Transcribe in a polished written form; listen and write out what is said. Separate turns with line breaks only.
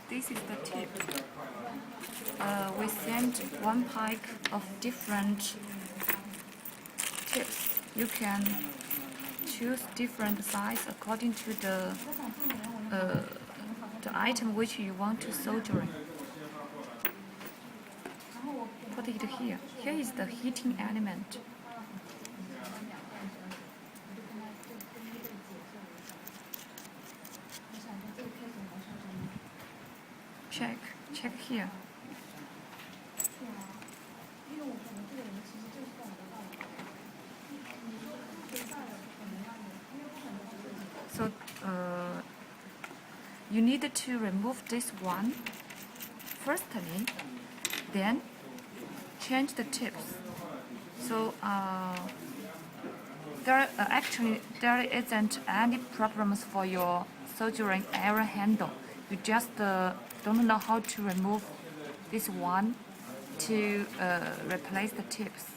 This is the tip. We sent one pack of different tips. You can choose different size according to the item which you want to soldering. Put it here. Here is the heating element. Check here. So you need to remove this one firstly, then change the tips. So actually there isn't any problems for your soldering iron handle. You just don't know how to remove this one to replace the tips.